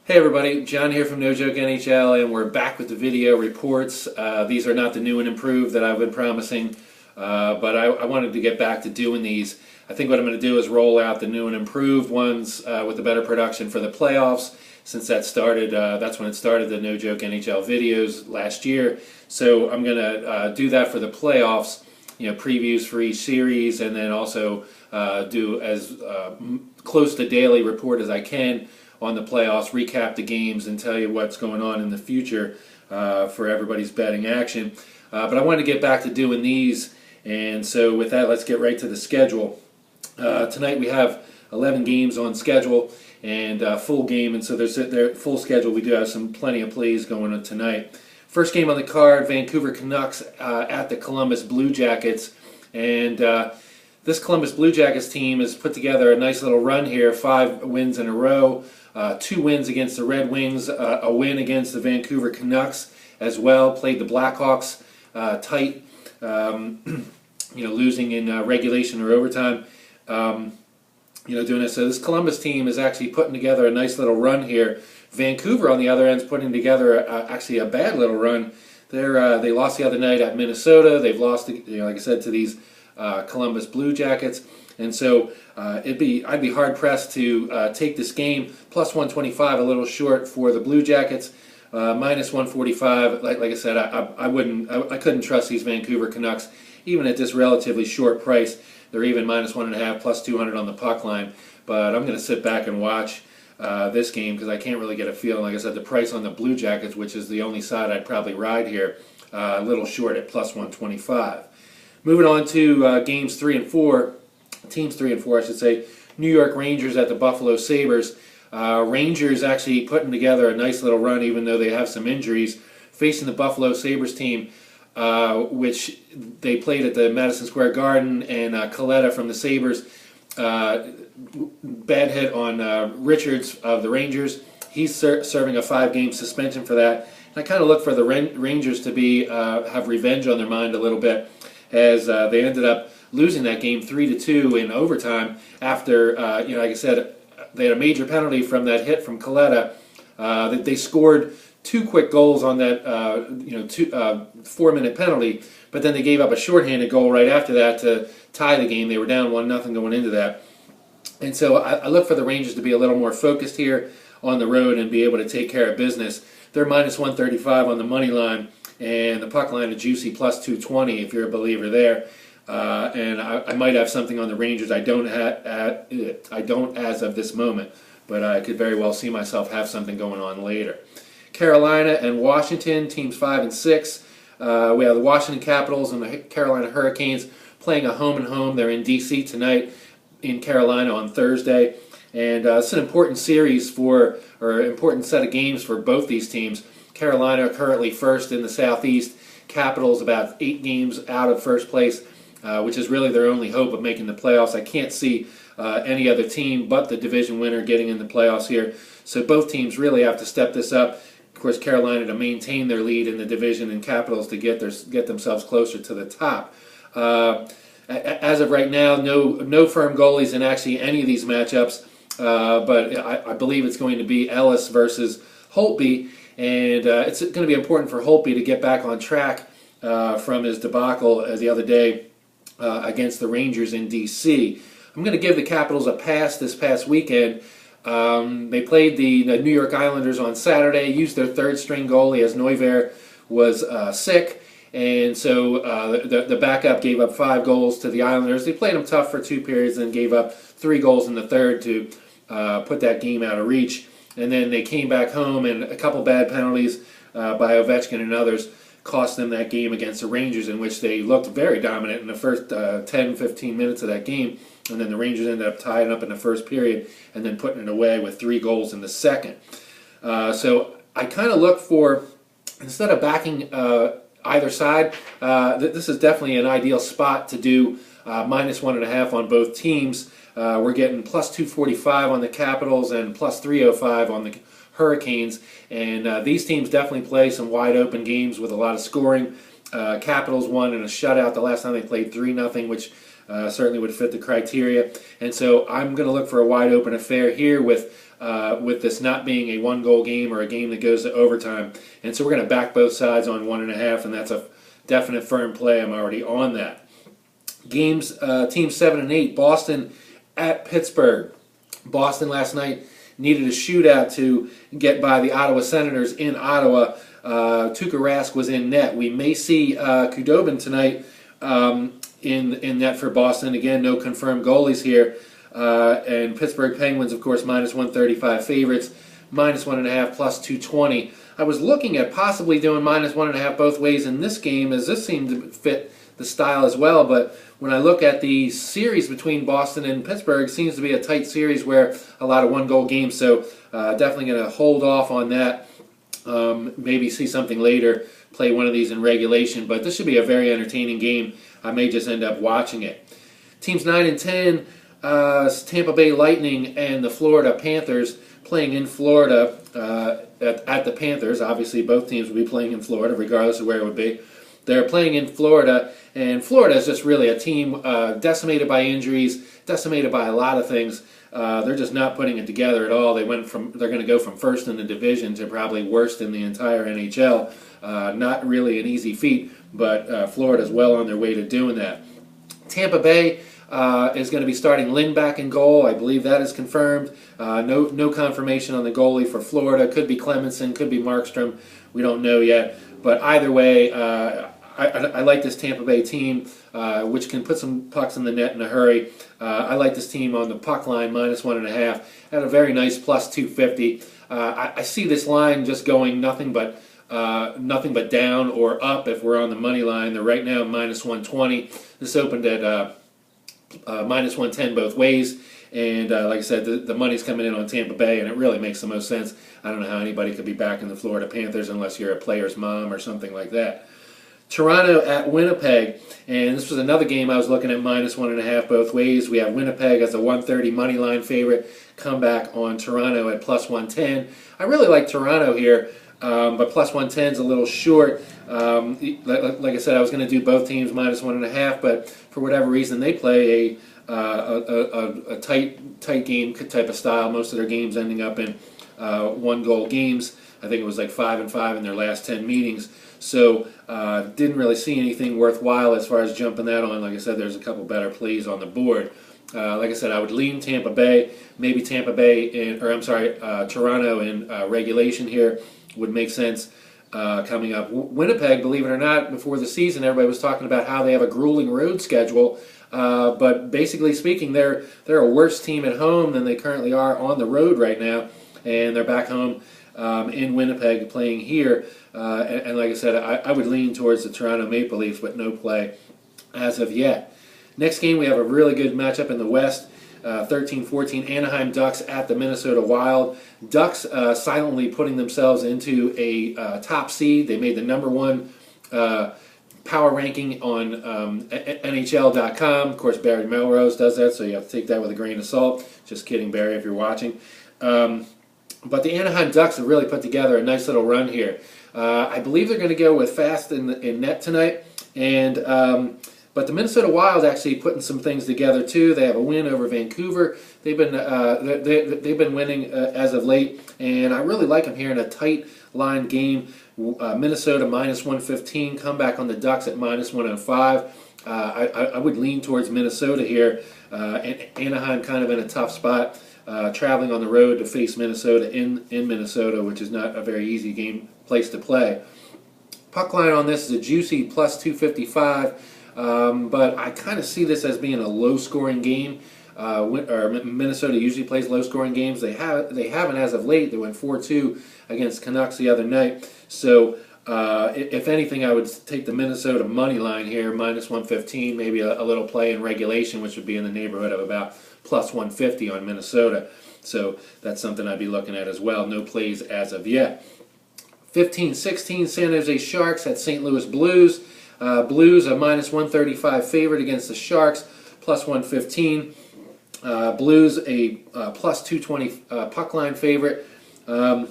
Hey everybody, John here from No Joke NHL, and we're back with the video reports. These are not the new and improved that I've been promising, but I wanted to get back to doing these. I think what I'm going to do is roll out the new and improved ones with the better production for the playoffs, since that started. That's when it started, the No Joke NHL videos last year. So I'm going to do that for the playoffs, previews for each series, and then also do as close to daily report as I can on the playoffs, recap the games, and tell you what's going on in the future for everybody's betting action. But I wanted to get back to doing these, and so with that, let's get right to the schedule. Tonight we have 11 games on schedule and full game, and so there's their full schedule. We do have plenty of plays going on tonight. First game on the card, Vancouver Canucks at the Columbus Blue Jackets, and this Columbus Blue Jackets team has put together a nice little run here, 5 wins in a row. 2 wins against the Red Wings, a win against the Vancouver Canucks as well. Played the Blackhawks tight, losing in regulation or overtime. Doing this. So this Columbus team is actually putting together a nice little run here. Vancouver, on the other end, is putting together actually a bad little run. They lost the other night at Minnesota. They've lost, like I said, to these Columbus Blue Jackets. And so I'd be hard pressed to take this game. Plus 125, a little short for the Blue Jackets. Minus 145. Like I said, I couldn't trust these Vancouver Canucks even at this relatively short price. They're even minus 1.5, plus 200 on the puck line. But I'm going to sit back and watch this game because I can't really get a feel. Like I said, the price on the Blue Jackets, which is the only side I'd probably ride here, a little short at plus 125. Moving on to games 3 and 4. Teams 3 and 4, I should say. New York Rangers at the Buffalo Sabres. Rangers actually putting together a nice little run, even though they have some injuries, facing the Buffalo Sabres team, which they played at the Madison Square Garden, and Coletta from the Sabres, bad hit on Richards of the Rangers. He's serving a 5-game suspension for that. And I kind of look for the Rangers to have revenge on their mind a little bit, as they ended up losing that game 3-2 in overtime after, like I said, they had a major penalty from that hit from Coletta. They scored 2 quick goals on that 4-minute penalty, but then they gave up a shorthanded goal right after that to tie the game. They were down 1-0 going into that. And so I look for the Rangers to be a little more focused here on the road and be able to take care of business. They're minus 135 on the money line, and the puck line a juicy plus 220 if you're a believer there. And I might have something on the Rangers. I don't as of this moment, but I could very well see myself have something going on later. Carolina and Washington, teams 5 and 6. We have the Washington Capitals and the Carolina Hurricanes playing a home-and-home. They're in D.C. tonight, in Carolina on Thursday. And it's an important series important set of games for both these teams. Carolina currently first in the Southeast. Capitals about 8 games out of first place, which is really their only hope of making the playoffs. I can't see any other team but the division winner getting in the playoffs here. So both teams really have to step this up. Of course, Carolina to maintain their lead in the division, and Capitals to get themselves closer to the top. As of right now, no firm goalies in actually any of these matchups, but I believe it's going to be Ellis versus Holtby, and it's going to be important for Holtby to get back on track from his debacle the other day against the Rangers in D.C. I'm going to give the Capitals a pass this past weekend. They played the New York Islanders on Saturday, used their third-string goalie as Neuvirth was sick, and so the backup gave up 5 goals to the Islanders. They played them tough for 2 periods and gave up 3 goals in the third to put that game out of reach. And then they came back home, and a couple bad penalties by Ovechkin and others cost them that game against the Rangers, in which they looked very dominant in the first 10-15 minutes of that game. And then the Rangers ended up tying up in the first period and then putting it away with 3 goals in the second. So I kind of look for, instead of backing either side, this is definitely an ideal spot to do minus 1.5 on both teams. We're getting plus 245 on the Capitals and plus 305 on the Hurricanes. And these teams definitely play some wide open games with a lot of scoring. Capitals won in a shutout the last time they played 3-0, which certainly would fit the criteria. And so I'm going to look for a wide open affair here with with this not being a one-goal game or a game that goes to overtime. And so we're going to back both sides on 1.5, and that's a definite firm play. I'm already on that. Games, teams 7 and 8, Boston at Pittsburgh. Boston last night needed a shootout to get by the Ottawa Senators in Ottawa. Tuukka Rask was in net. We may see Khudobin tonight in net for Boston. Again, no confirmed goalies here. And Pittsburgh Penguins, of course, minus 135 favorites, minus 1.5, plus 220. I was looking at possibly doing minus 1.5 both ways in this game, as this seemed to fit the style as well. But when I look at the series between Boston and Pittsburgh, it seems to be a tight series where a lot of one-goal games. So definitely going to hold off on that. Maybe see something later, play one of these in regulation. But this should be a very entertaining game. I may just end up watching it. Teams 9 and 10, Tampa Bay Lightning and the Florida Panthers playing in Florida at the Panthers. Obviously, both teams will be playing in Florida, regardless of where it would be. They're playing in Florida, and Florida is just really a team decimated by injuries, decimated by a lot of things. They're just not putting it together at all. They're going to go from first in the division to probably worst in the entire NHL. Not really an easy feat, but Florida's well on their way to doing that. Tampa Bay is going to be starting Lindback in goal. I believe that is confirmed. No confirmation on the goalie for Florida. Could be Clemenson, could be Markstrom. We don't know yet. But either way, I like this Tampa Bay team, which can put some pucks in the net in a hurry. I like this team on the puck line, minus 1.5, at a very nice plus 250. I see this line just going nothing but down or up if we're on the money line. They're right now minus 120. This opened at minus 110 both ways. And like I said, the money's coming in on Tampa Bay, and it really makes the most sense. I don't know how anybody could be backing the Florida Panthers unless you're a player's mom or something like that. Toronto at Winnipeg, and this was another game I was looking at minus 1.5 both ways. We have Winnipeg as a 130 money line favorite, comeback on Toronto at plus 110. I really like Toronto here, but plus 110 is a little short. Like I said, I was going to do both teams minus 1.5, but for whatever reason, they play a tight game type of style. Most of their games ending up in one-goal games. I think it was like 5-5 in their last 10 meetings. So didn't really see anything worthwhile as far as jumping that on. Like I said, there's a couple better plays on the board. Like I said, I would lean Tampa Bay. Maybe Toronto in regulation here would make sense coming up. Winnipeg, believe it or not, before the season, everybody was talking about how they have a grueling road schedule. But basically speaking, they're a worse team at home than they currently are on the road right now. And they're back home in Winnipeg playing here. And like I said, I would lean towards the Toronto Maple Leafs, but no play as of yet. Next game, we have a really good matchup in the West. 13-14 Anaheim Ducks at the Minnesota Wild. Ducks silently putting themselves into a top seed. They made the #1 power ranking on NHL.com. Of course, Barry Melrose does that, so you have to take that with a grain of salt. Just kidding, Barry, if you're watching. But the Anaheim Ducks have really put together a nice little run here. I believe they're going to go with Fast in net tonight, and but the Minnesota Wild actually putting some things together too. They have a win over Vancouver. They've been winning as of late, and I really like them here in a tight line game. Minnesota minus 115, comeback on the Ducks at minus 105. I would lean towards Minnesota here. And Anaheim kind of in a tough spot, traveling on the road to face Minnesota in Minnesota, which is not a very easy place to play. Puck line on this is a juicy plus 255. But I kind of see this as being a low-scoring game. Minnesota usually plays low-scoring games. They haven't as of late. They went 4-2 against Canucks the other night. So if anything, I would take the Minnesota money line here, minus 115, maybe a little play in regulation, which would be in the neighborhood of about plus 150 on Minnesota. So that's something I'd be looking at as well. No plays as of yet. 15-16 San Jose Sharks at St. Louis Blues. Blues a minus 135 favorite against the Sharks, plus 115. Blues a plus 220 puck line favorite, and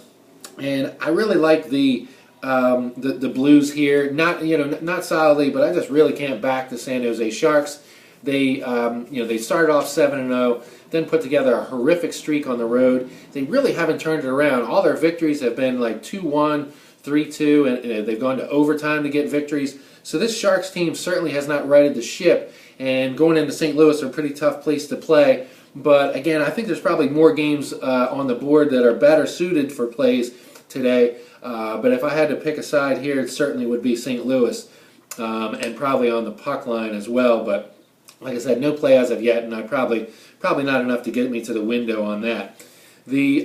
I really like the Blues here. Not solidly, but I just really can't back the San Jose Sharks. They started off 7-0, then put together a horrific streak on the road. They really haven't turned it around. All their victories have been like 2-1, 3-2, and they've gone to overtime to get victories. So this Sharks team certainly has not righted the ship, and going into St. Louis are a pretty tough place to play. But again, I think there's probably more games on the board that are better suited for plays today. But if I had to pick a side here, it certainly would be St. Louis, and probably on the puck line as well. But like I said, no play as of yet, and I probably not enough to get me to the window on that. The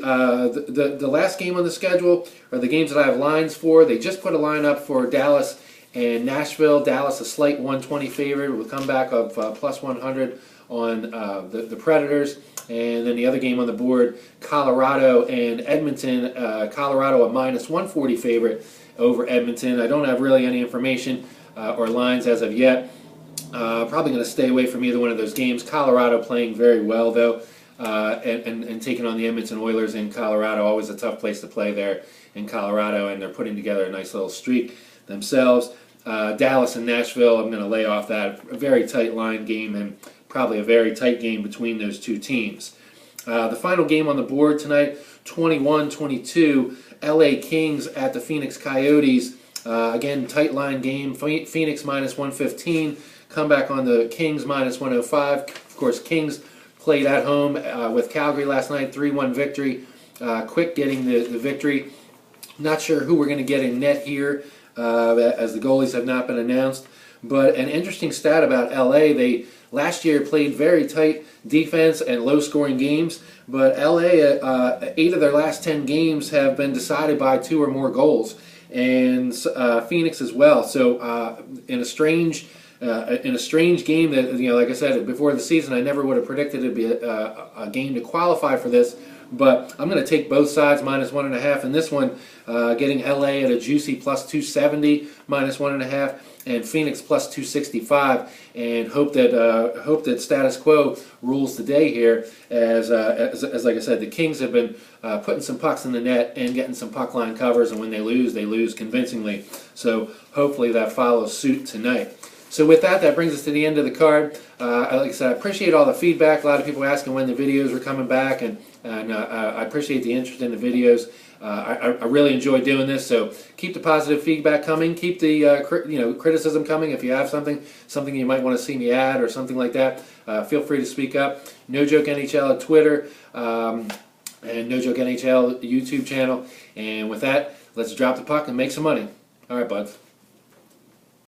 last game on the schedule are the games that I have lines for. They just put a line up for Dallas and Nashville. Dallas a slight 120 favorite with a comeback of plus 100 on the Predators. And then the other game on the board, Colorado and Edmonton. Colorado a minus 140 favorite over Edmonton. I don't have really any information or lines as of yet. Probably going to stay away from either one of those games. Colorado playing very well, though, and taking on the Edmonton Oilers in Colorado. Always a tough place to play there in Colorado, and they're putting together a nice little streak themselves. Dallas and Nashville, I'm going to lay off that. A very tight line game, and probably a very tight game between those two teams. The final game on the board tonight, 21-22, LA Kings at the Phoenix Coyotes. Again, tight line game. Phoenix minus 115. Comeback on the Kings minus 105. Of course, Kings played at home with Calgary last night, 3-1 victory. Quick getting the victory. Not sure who we're going to get in net here, as the goalies have not been announced. But an interesting stat about LA, they last year played very tight defense and low-scoring games, but LA, 8 of their last 10 games have been decided by 2 or more goals, and Phoenix as well. So in a strange game that, like I said before the season, I never would have predicted it'd be a game to qualify for this. But I'm going to take both sides minus 1.5 in this one, getting LA at a juicy plus 270 minus 1.5, and Phoenix plus 265, and hope that status quo rules today here. As like I said, the Kings have been putting some pucks in the net and getting some puck line covers, and when they lose convincingly. So hopefully that follows suit tonight. So with that brings us to the end of the card. Like I said, I appreciate all the feedback. A lot of people asking when the videos were coming back, and I appreciate the interest in the videos. I really enjoy doing this, so keep the positive feedback coming. Keep the criticism coming. If you have something you might want to see me add or something like that, feel free to speak up. No Joke NHL at Twitter, and No Joke NHL YouTube channel. And with that, let's drop the puck and make some money. All right, buds.